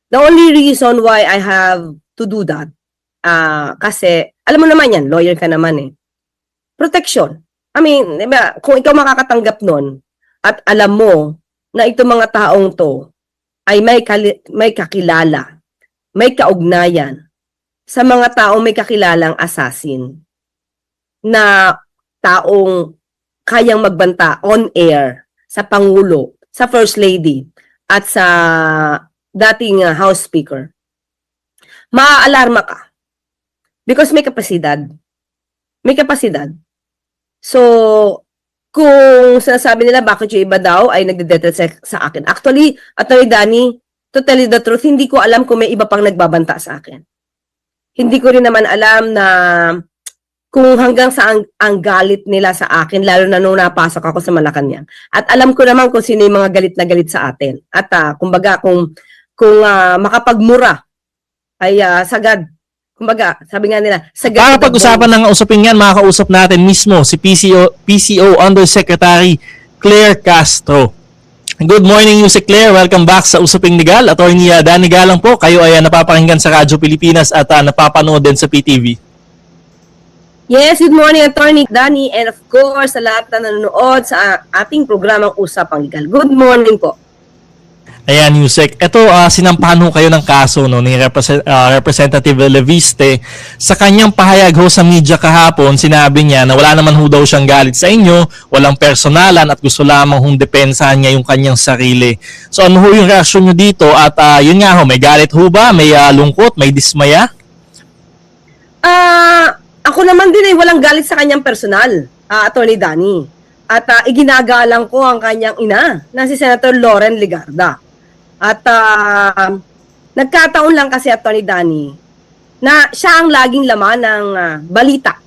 The only reason why I have to do that, kasi, alam mo naman yan, lawyer ka naman eh. Protection. I mean, diba, kung ikaw makakatanggap nun, at alam mo na itong mga taong to ay may kakilala, may kaugnayan sa mga taong may kakilalang assassin na taong kayang magbanta on air sa Pangulo, sa First Lady, at sa dating House Speaker, maaalarma ka. Because may kapasidad. May kapasidad. So, kung sinasabi nila bakit yung iba daw ay nagde-detect sa akin. Actually, Atty. Danny, to tell you the truth, hindi ko alam kung may iba pang nagbabanta sa akin. Hindi ko rin naman alam na kung hanggang saan ang galit nila sa akin, lalo na nung napasok ako sa Malacanang. At alam ko naman kung sino yung mga galit na galit sa atin. At kumbaga, kung makapagmura ay sagad. Kumbaga, sabi nga nila, sagad. Para pag-usapan ng usapin yan, makakausap natin mismo si PCO Undersecretary Claire Castro. Good morning, Yusek Claire. Welcome back sa Usaping Legal. Attorney Danny Galang po. Kayo ay napapakinggan sa Radyo Pilipinas at napapanood din sa PTV. Yes, good morning, Attorney Danny, and of course, sa lahat na nanonood sa ating programang Usapang Legal. Good morning po. Ayan, Yusek. Ito, sinampahan ho kayo ng kaso ni Representative Leviste. Sa kanyang pahayag ho sa media kahapon, sinabi niya na wala naman ho daw siyang galit sa inyo, walang personalan at gusto lamang hong depensahan niya yung kanyang sarili. So ano ho yung reaksyon niyo dito? At yun nga ho, may galit ho ba? May lungkot? May dismaya? Ako naman din ay walang galit sa kanyang personal, Attorney Danny. At iginagalang ko ang kanyang ina, na si Senator Loren Legarda. At nagkataon lang kasi, Attorney Danny, na siya ang laging laman ng balita.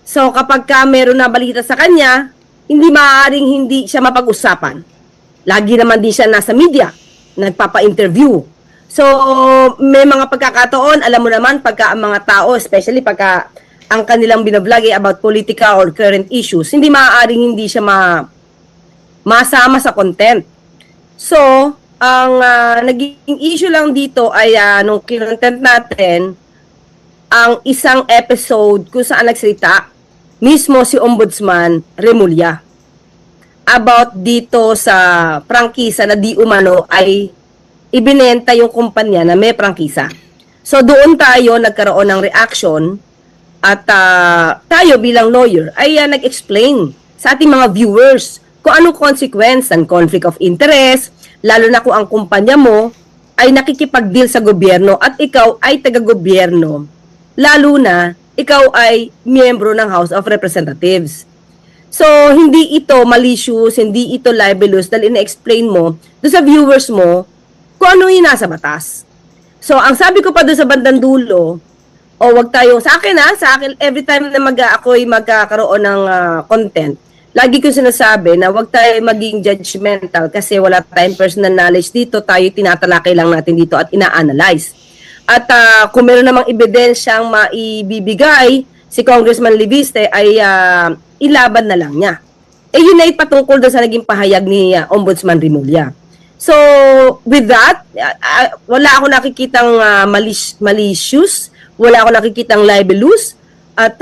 So kapag meron na balita sa kanya, hindi maaaring hindi siya mapag-usapan. Lagi naman din siya nasa media, nagpapa-interview. So may mga pagkakataon, alam mo naman, pagka ang mga tao, especially pagka ang kanilang binablog ay about political or current issues, hindi maaaring hindi siya masama sa content. So, ang naging issue lang dito ay nung kinontent natin ang isang episode kung saan nagsalita mismo si Ombudsman Remulla about dito sa prangkisa na di umano ay ibinenta yung kumpanya na may prangkisa. So doon tayo nagkaroon ng reaction at tayo bilang lawyer ay nag-explain sa ating mga viewers kung anong consequence ng conflict of interest, lalo na kung ang kumpanya mo ay nakikipag-deal sa gobyerno at ikaw ay taga-gobyerno, lalo na ikaw ay miyembro ng House of Representatives. So, hindi ito malicious, hindi ito libelous dahil ina-explain mo doon sa viewers mo kung ano yung nasa batas. So, ang sabi ko pa doon sa bandang dulo, wag tayo, sa akin every time na ako'y magkakaroon ng content, lagi ko sinasabi na wag tayo maging judgmental kasi wala tayong personal knowledge dito, tayo tinatalakay lang natin dito at ina-analyze. At kung meron namang ebidensyang maibibigay si Congressman Leviste ay ilaban na lang niya. Yun ay patungkol doon sa naging pahayag ni Ombudsman Remulla. So, with that, wala ako nakikitang malicious, wala ako nakikitang libelous, at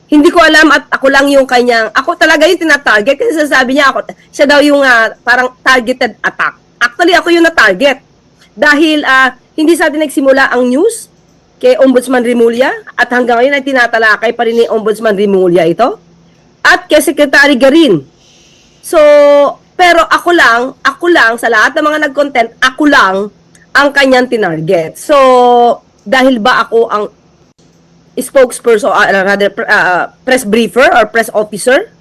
hindi ko alam at ako lang yung kanyang, ako talaga yung tinatarget kasi sasabi niya siya daw yung parang targeted attack. Actually, ako yung na-target. Dahil hindi sa atin nagsimula ang news kay Ombudsman Remulla at hanggang ngayon ay tinatalakay pa rin ni Ombudsman Remulla ito. At kay Secretary Garin. So, pero ako lang sa lahat ng mga nag-content, ako lang ang kanyang tinarget. So, dahil ba ako ang spokesperson, press briefer or press officer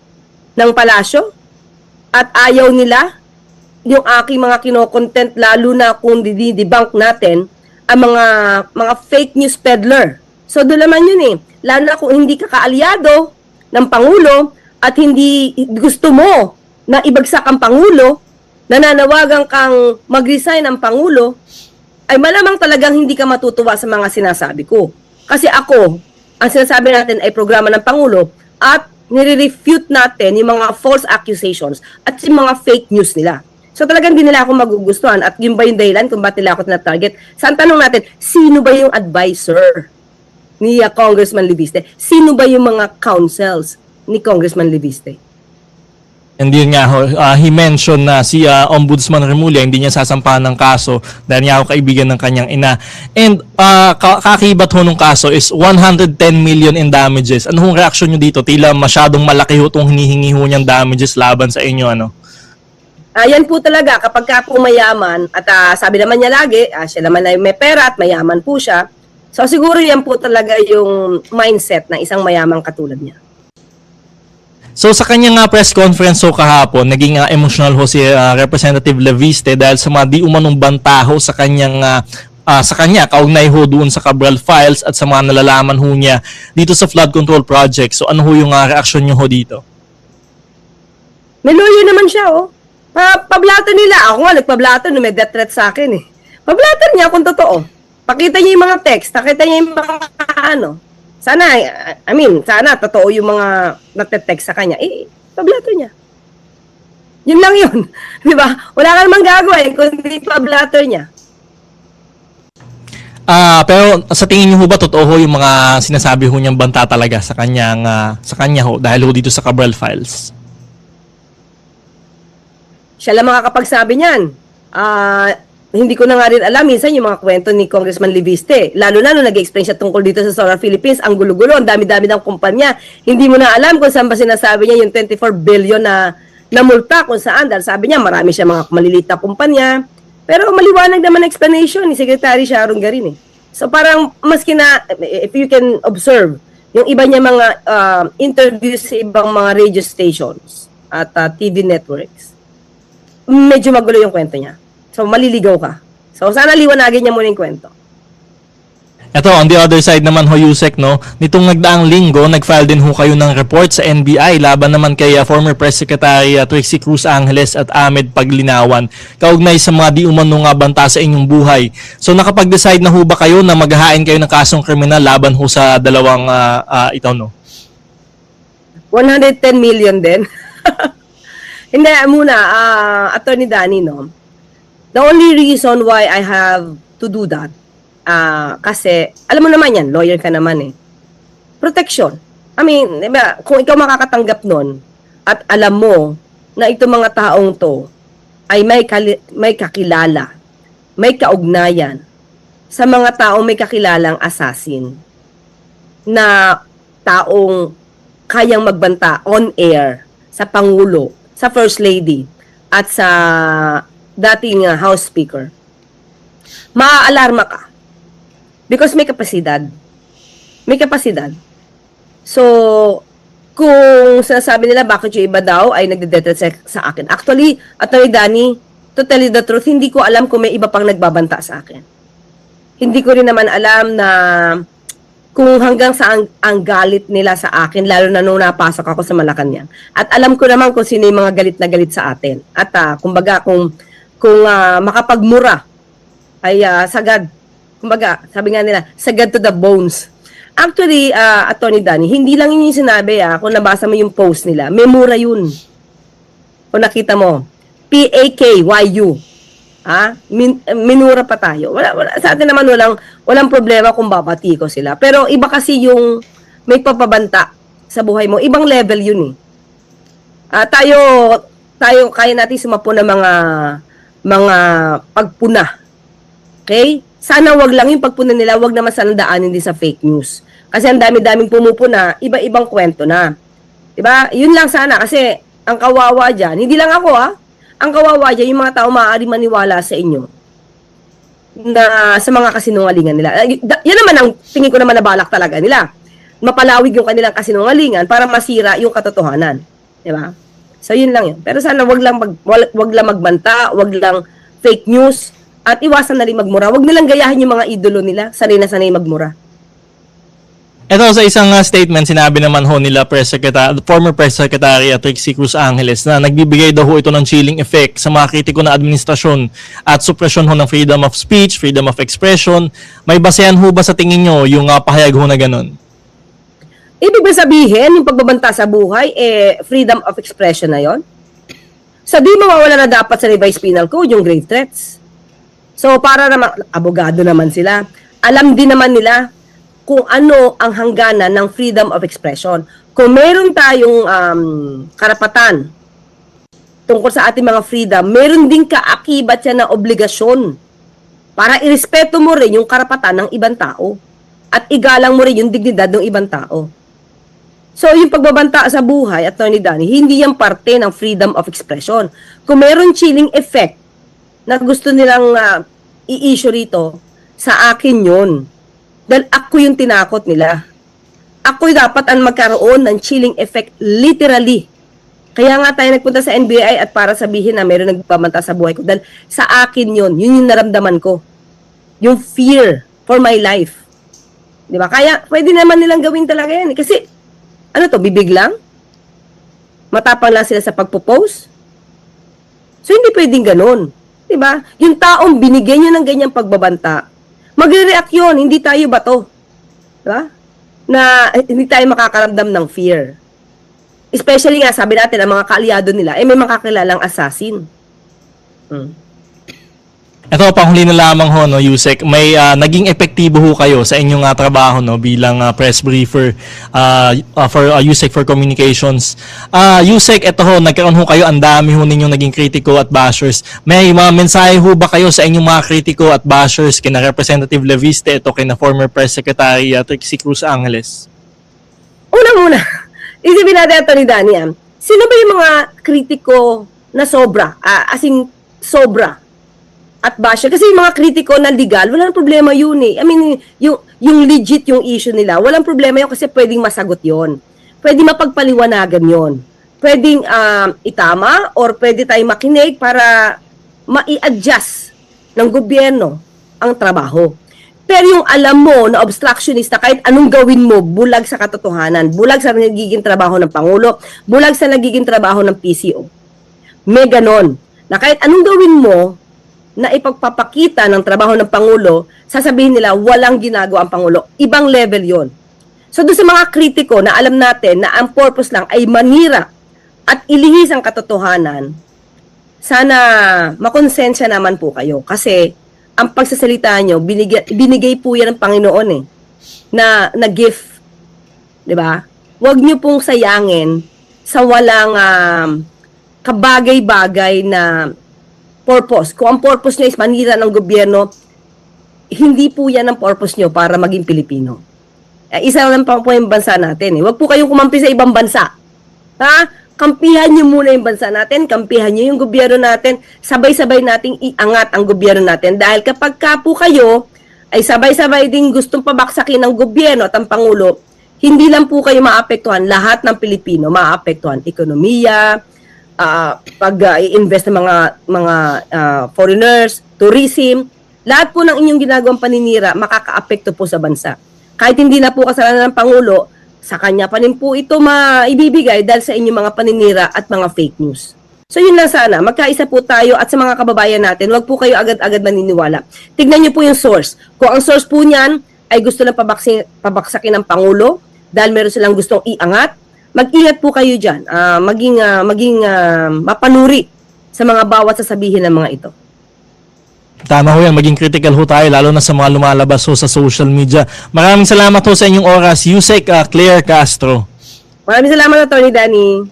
ng palasyo at ayaw nila yung aking mga kino-content, lalo na kung didibunk natin ang mga fake news peddler. So doon naman yun lalo na kung hindi ka kaalyado ng Pangulo at hindi gusto mo na ibagsak ang Pangulo, nananawagan kang mag-resign ang Pangulo, ay malamang talagang hindi ka matutuwa sa mga sinasabi ko. Kasi ako, ang sinasabi natin ay programa ng Pangulo at nire-refute natin yung mga false accusations at yung mga fake news nila. So talagang hindi nila ako magugustuhan at yun ba yung dahilan kung ba't nila ako na-target? Saan tanong natin, sino ba yung advisor ni Congressman Leviste? Sino ba yung mga counsels ni Congressman Leviste? And yun nga ho, he mentioned na si Ombudsman Remulla hindi niya sasampahan ng kaso dahil niya ako kaibigan ng kanyang ina. And kakibat ho nung kaso is 110 million in damages. Ano hong reaksyon nyo dito? Tila masyadong malaki ho itong hinihingi ho niyang damages laban sa inyo, ano? Yan po talaga, kapag ka po mayaman, at sabi naman niya lagi, siya naman ay may pera at mayaman po siya. So siguro yan po talaga yung mindset ng isang mayamang katulad niya. So sa kanyang press conference ho kahapon, naging emotional ho si Representative Leviste dahil sa mga di umanong banta ho sa kanyang sa kanya kaugnay ho doon sa Cabral Files at sa mga nalalaman ho niya dito sa flood control project. So ano ho yung reaksyon niyo ho dito? May lawyer naman siya, oh. Pablato nila. Ako nga, nagpablato na may death threat sa akin, eh. Pablato niya kung totoo. Pakita niya yung mga text, pakita niya yung mga ano. Sana, sana totoo yung mga nagte-text sa kanya. Pablato niya. Yun lang yun. Di ba? Wala ka namang gagawin kundi pablato niya. Pero sa tingin niyo ho ba totoo ho yung mga sinasabi ho niyang banta talaga sa kanyang sa kanya ho dahil ho dito sa Cabral Files? Siya lang makakapagsabi niyan. Hindi ko na nga rin alam minsan yung mga kwento ni Congressman Leviste. Lalo na nung nag-explain siya tungkol dito sa Solar Philippines, ang gulo-gulo, ang dami-dami ng kumpanya. Hindi mo na alam kung saan ba sinasabi niya yung 24 billion na multa kung saan. Dahil sabi niya marami siya mga maliliit na kumpanya. Pero maliwanag naman explanation ni Secretary Sharon Garin, eh. So parang maski na, if you can observe, yung iba niya mga interviews sa ibang mga radio stations at TV networks, medyo magulo yung kwento niya. So, maliligaw ka. So, sana liwanagin niya muna yung kwento. Ito, on the other side naman ho, Yusek, no? Nitong nagdaang linggo, nag-file din ho kayo ng report sa NBI laban naman kay former Press Secretary Trixie Cruz Angeles at Ahmed Paglinawan kaugnay sa mga di umanong banta sa inyong buhay. So, nakapag-decide na ho ba kayo na maghahain kayo ng kasong kriminal laban ho sa dalawang ito, no? 110 million din. Hindi, muna, Attorney Danny, no? The only reason why I have to do that, kasi, alam mo naman yan, lawyer ka naman, eh. Protection. I mean, diba, kung ikaw makakatanggap nun, at alam mo na itong mga taong to ay may kakilala, may kaugnayan sa mga taong may kakilalang assassin na taong kayang magbanta on air sa Pangulo, sa First Lady, at sa dating House Speaker, maaalarma ka. Because may kapasidad. May kapasidad. So, kung sinasabi nila bakit yung iba daw ay nagde-death sa akin. Actually, Atty. Danny, to tell you the truth, hindi ko alam kung may iba pang nagbabanta sa akin. Hindi ko rin naman alam na kung hanggang saan ang galit nila sa akin, lalo na nung napasok ako sa Malacanang. At alam ko naman kung sino yung mga galit na galit sa atin. At kumbaga, kung makapagmura ay sagad. Kumbaga, sabi nga nila, sagad to the bones. Actually, Atty. Danny, hindi lang yun yung sinabi, kung nabasa mo yung post nila, may mura yun. Kung nakita mo, PAKYU. Minura pa tayo. Wala, sa atin naman walang problema kung babati ko sila. Pero iba kasi yung may papabanta sa buhay mo. Ibang level yun, eh. Tayo kaya natin sumapo ng mga pagpuna. Okay? Sana wag lang yung pagpuna nila, wag naman sana daanin din sa fake news. Kasi ang dami-daming pumupuna, iba-ibang kwento na. Diba? Yun lang sana kasi ang kawawa dyan, hindi lang ako ang kawawa dyan, yung mga tao maaari maniwala sa inyo na sa mga kasinungalingan nila. Yan naman ang tingin ko naman na balak talaga nila. Mapalawig yung kanilang kasinungalingan para masira yung katotohanan. Diba? So yun lang yun. Pero sana wag lang magbanta, wag lang fake news, at iwasan na rin magmura. Wag nilang gayahin yung mga idolo nila, sanay na sanay magmura. Ito sa isang statement, sinabi naman ho nila former Press Secretary Trixie Cruz Angeles na nagbibigay daw ho ito ng chilling effect sa mga kritiko na administrasyon at supresyon ho ng freedom of speech, freedom of expression. May basehan ho ba sa tingin nyo yung pahayag ho na ganun? Ibig ba sabihin, yung pagbabanta sa buhay, freedom of expression na yon? So, di mawawala na dapat sa revised penal code yung grave threats. So, para naman, abogado naman sila. Alam din naman nila kung ano ang hangganan ng freedom of expression. Kung meron tayong karapatan tungkol sa ating mga freedom, meron din kaakibat yan na obligasyon para irespeto mo rin yung karapatan ng ibang tao at igalang mo rin yung dignidad ng ibang tao. So, yung pagbabanta sa buhay, Attorney Danny, hindi yan parte ng freedom of expression. Kung meron chilling effect na gusto nilang i-issue rito, sa akin yun. Dahil ako yung tinakot nila. Ako dapat ang magkaroon ng chilling effect literally. Kaya nga tayo nagpunta sa NBI at para sabihin na meron nagbabanta sa buhay ko. Dahil sa akin yun, yun yung naramdaman ko. Yung fear for my life. Di ba? Kaya pwede naman nilang gawin talaga yan. Kasi ano to, bibig lang? Matapang lang sila sa pagpo-post? So, hindi pwedeng ganun. Diba? Yung taong binigyan nyo ng ganyang pagbabanta, magre-react yun, hindi tayo bato. Diba? Na hindi tayo makakaramdam ng fear. Especially nga, sabi natin, ang mga kaalyado nila, may makakilalang assassin. Ito, panghuli na lamang ho, no, Yusek, may naging epektibo ho kayo sa inyong trabaho, no, bilang press briefer for Yusek for Communications. Yusek, ito ho, nagkaroon ho kayo, ang dami ho ninyong naging kritiko at bashers. May mga mensahe ho ba kayo sa inyong mga kritiko at bashers kina Representative Leviste, ito kina former Press Secretary Trixie Cruz Angeles? Una-muna, isipin natin ito ni Danny. Sino ba yung mga kritiko na sobra? As in, sobra? At basher. Kasi yung mga kritiko na legal, walang problema yun eh. I mean, yung legit yung issue nila, walang problema yun kasi pwedeng masagot yun. Pwedeng mapagpaliwanagan yun. Pwedeng itama or pwede tayong makinig para ma-i-adjust ng gobyerno ang trabaho. Pero yung alam mo na obstructionista, kahit anong gawin mo, bulag sa katotohanan, bulag sa nagiging trabaho ng Pangulo, bulag sa nagiging trabaho ng PCO. May ganon. Na kahit anong gawin mo, na ipagpapakita ng trabaho ng Pangulo, sasabihin nila walang ginagawa ang Pangulo. Ibang level yon. So doon sa mga kritiko na alam natin na ang purpose lang ay manira at ilihis ang katotohanan, sana makonsensya naman po kayo. Kasi ang pagsasalita nyo, binigay po yan ng Panginoon na gift. Diba? Huwag nyo pong sayangin sa walang kabagay-bagay na purpose. Kung ang purpose nyo is manira ng gobyerno, hindi po yan ang purpose nyo para maging Pilipino. Isa lang po yung bansa natin. Huwag po kayong kumampi sa ibang bansa. Ha? Kampihan nyo muna yung bansa natin, kampihan nyo yung gobyerno natin, sabay-sabay nating iangat ang gobyerno natin. Dahil kapag ka po kayo ay sabay-sabay din gustong pabaksakin ng gobyerno at ang Pangulo, hindi lang po kayo maapektuhan, lahat ng Pilipino maapektuhan. Ekonomiya, pag-i-invest ng mga foreigners, tourism, lahat po ng inyong ginagawang paninira makakaapekto po sa bansa. Kahit hindi na po kasalanan ng Pangulo, sa kanya pa rin po ito maibibigay dahil sa inyong mga paninira at mga fake news. So yun lang sana, magkaisa po tayo at sa mga kababayan natin, wag po kayo agad-agad maniniwala. Tignan niyo po yung source. Kung ang source po niyan ay gusto lang pabaksakin ng Pangulo dahil meron silang gustong iangat, mag-ingat po kayo dyan. Maging mapanuri sa mga bawat sasabihin ng mga ito. Tama ho yan, maging critical ho tayo, lalo na sa mga lumalabas ho sa social media. Maraming salamat ho sa inyong oras, Yusek Claire Castro. Maraming salamat, Attorney Danny.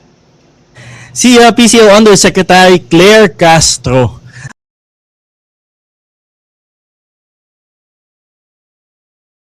Si PCO Undersecretary Claire Castro.